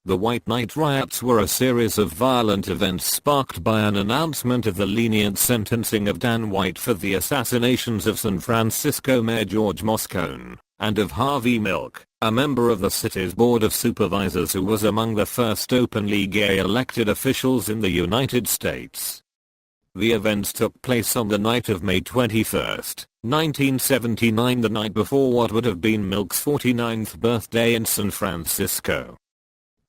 The White Night Riots were a series of violent events sparked by an announcement of the lenient sentencing of Dan White for the assassinations of San Francisco Mayor George Moscone, and of Harvey Milk, a member of the city's Board of Supervisors who was among the first openly gay elected officials in the United States. The events took place on the night of May 21, 1979, the night before what would have been Milk's 49th birthday in San Francisco.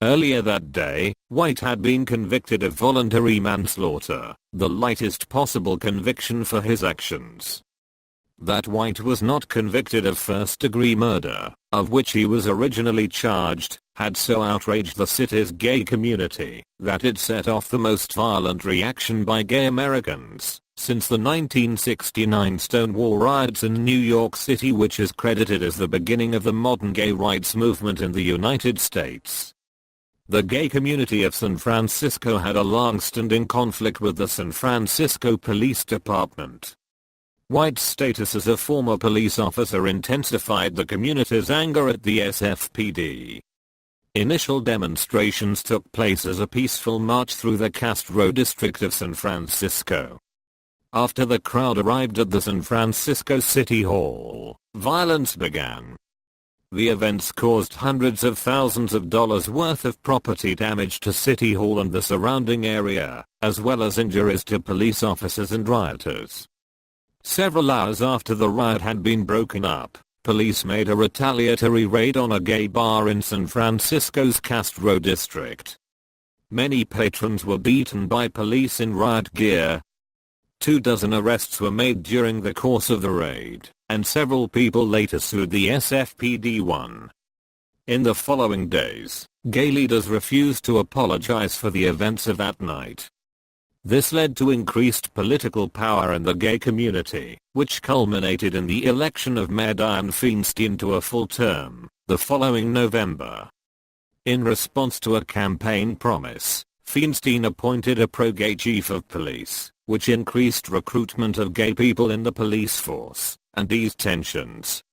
Earlier that day, White had been convicted of voluntary manslaughter, the lightest possible conviction for his actions. That White was not convicted of first-degree murder, of which he was originally charged, had so outraged the city's gay community that it set off the most violent reaction by gay Americans since the 1969 Stonewall Riots in New York City, which is credited as the beginning of the modern gay rights movement in the United States. The gay community of San Francisco had a long-standing conflict with the San Francisco Police Department. White's status as a former police officer intensified the community's anger at the SFPD. Initial demonstrations took place as a peaceful march through the Castro district of San Francisco. After the crowd arrived at the San Francisco City Hall, violence began. The events caused hundreds of thousands of dollars worth of property damage to City Hall and the surrounding area, as well as injuries to police officers and rioters. Several hours after the riot had been broken up, police made a retaliatory raid on a gay bar in San Francisco's Castro district. Many patrons were beaten by police in riot gear. 24 arrests were made during the course of the raid, and several people later sued the SFPD. In the following days, gay leaders refused to apologize for the events of that night. This led to increased political power in the gay community, which culminated in the election of Mayor Dianne Feinstein to a full term, the following November. In response to a campaign promise, Feinstein appointed a pro-gay chief of police, which increased recruitment of gay people in the police force and eased tensions